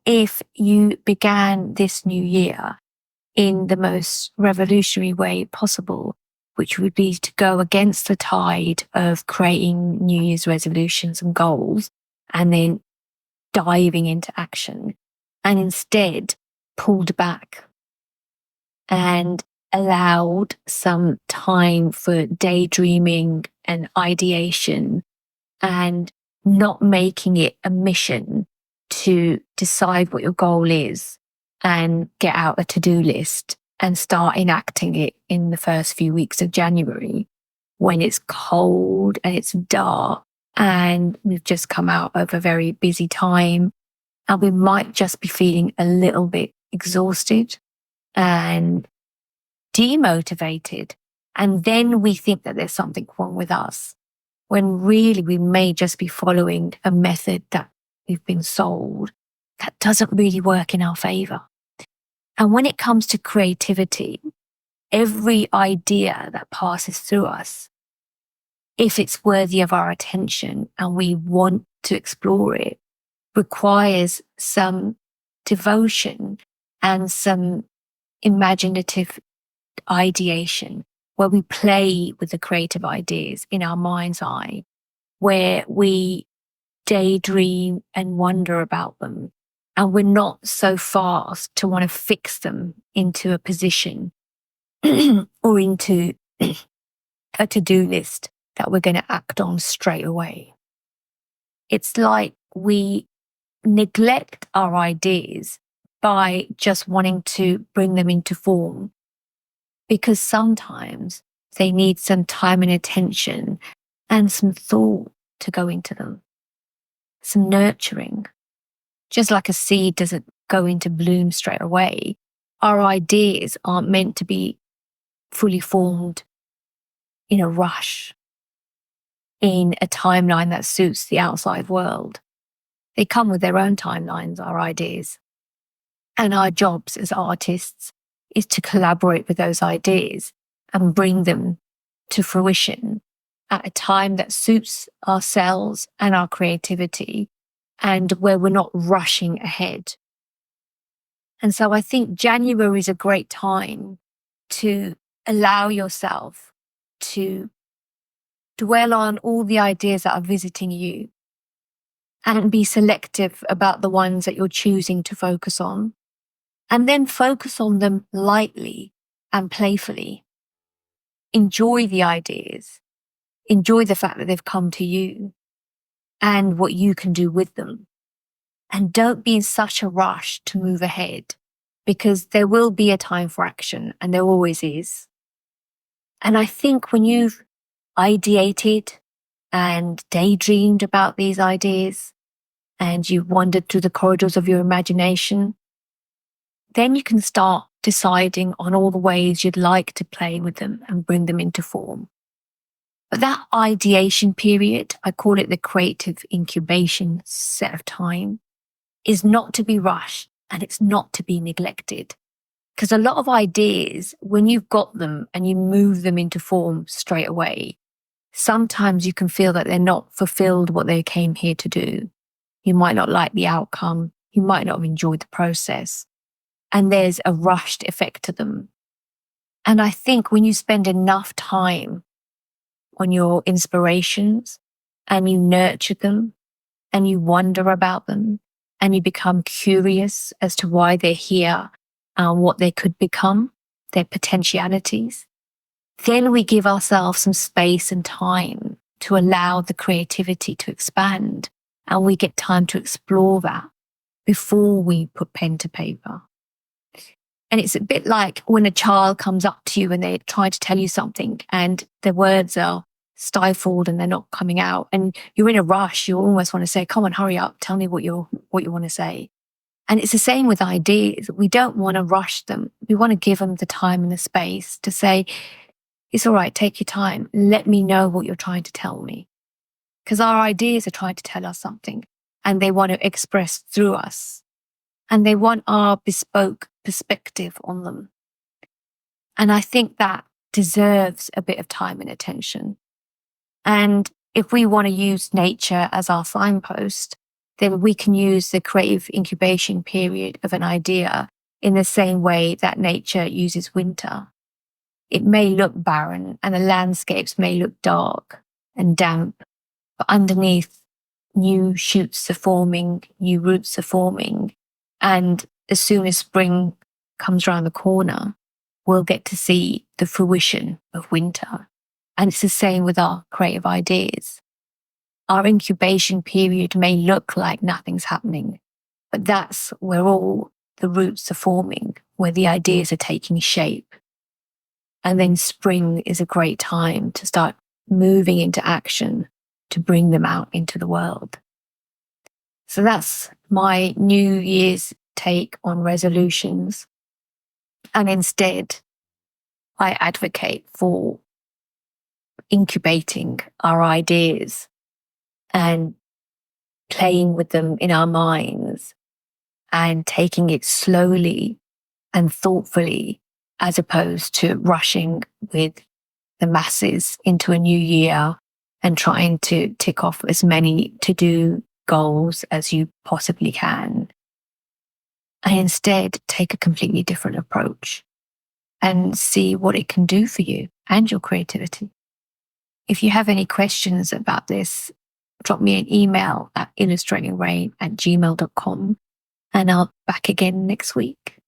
if you began this new year in the most revolutionary way possible, which would be to go against the tide of creating New Year's resolutions and goals and then diving into action, and instead pulled back and allowed some time for daydreaming and ideation and not making it a mission to decide what your goal is and get out a to-do list and start enacting it in the first few weeks of January when it's cold and it's dark and we've just come out of a very busy time and we might just be feeling a little bit exhausted and demotivated. And then we think that there's something wrong with us, when really we may just be following a method that we've been sold that doesn't really work in our favor. And when it comes to creativity, every idea that passes through us, if it's worthy of our attention and we want to explore it, requires some devotion and some imaginative ideation where we play with the creative ideas in our mind's eye, where we daydream and wonder about them. And we're not so fast to want to fix them into a position or into a to-do list that we're going to act on straight away. It's like we neglect our ideas by just wanting to bring them into form, because sometimes they need some time and attention and some thought to go into them, some nurturing. Just like a seed doesn't go into bloom straight away, our ideas aren't meant to be fully formed in a rush, in a timeline that suits the outside world. They come with their own timelines, our ideas. And our jobs as artists is to collaborate with those ideas and bring them to fruition at a time that suits ourselves and our creativity, and where we're not rushing ahead. And so I think January is a great time to allow yourself to dwell on all the ideas that are visiting you and be selective about the ones that you're choosing to focus on, and then focus on them lightly and playfully. Enjoy the ideas. Enjoy the fact that they've come to you and what you can do with them. And don't be in such a rush to move ahead, because there will be a time for action, and there always is. And I think when you've ideated and daydreamed about these ideas and you've wandered through the corridors of your imagination, then you can start deciding on all the ways you'd like to play with them and bring them into form. But that ideation period, I call it the creative incubation set of time, is not to be rushed and it's not to be neglected. Because a lot of ideas, when you've got them and you move them into form straight away, sometimes you can feel that they're not fulfilled what they came here to do. You might not like the outcome. You might not have enjoyed the process. And there's a rushed effect to them. And I think when you spend enough time on your inspirations and you nurture them and you wonder about them and you become curious as to why they're here and what they could become, their potentialities, then we give ourselves some space and time to allow the creativity to expand, and we get time to explore that before we put pen to paper. And it's a bit like when a child comes up to you and they try to tell you something and the words are stifled and they're not coming out, and you're in a rush. You almost want to say, come on, hurry up, tell me what you want to say. And it's the same with ideas. We don't want to rush them. We want to give them the time and the space to say, it's all right, take your time. Let me know what you're trying to tell me. Because our ideas are trying to tell us something and they want to express through us. And they want our bespoke perspective on them. And I think that deserves a bit of time and attention. And if we want to use nature as our signpost, then we can use the creative incubation period of an idea in the same way that nature uses winter. It may look barren and the landscapes may look dark and damp, but underneath, new shoots are forming, new roots are forming. And as soon as spring comes around the corner, we'll get to see the fruition of winter. And it's the same with our creative ideas. Our incubation period may look like nothing's happening, but that's where all the roots are forming, where the ideas are taking shape. And then spring is a great time to start moving into action to bring them out into the world. So that's my New Year's take on resolutions. And instead, I advocate for incubating our ideas and playing with them in our minds and taking it slowly and thoughtfully, as opposed to rushing with the masses into a new year and trying to tick off as many to-do goals as you possibly can. And instead take a completely different approach and see what it can do for you and your creativity. If you have any questions about this, drop me an email at illustratingrain@gmail.com, and I'll be back again next week.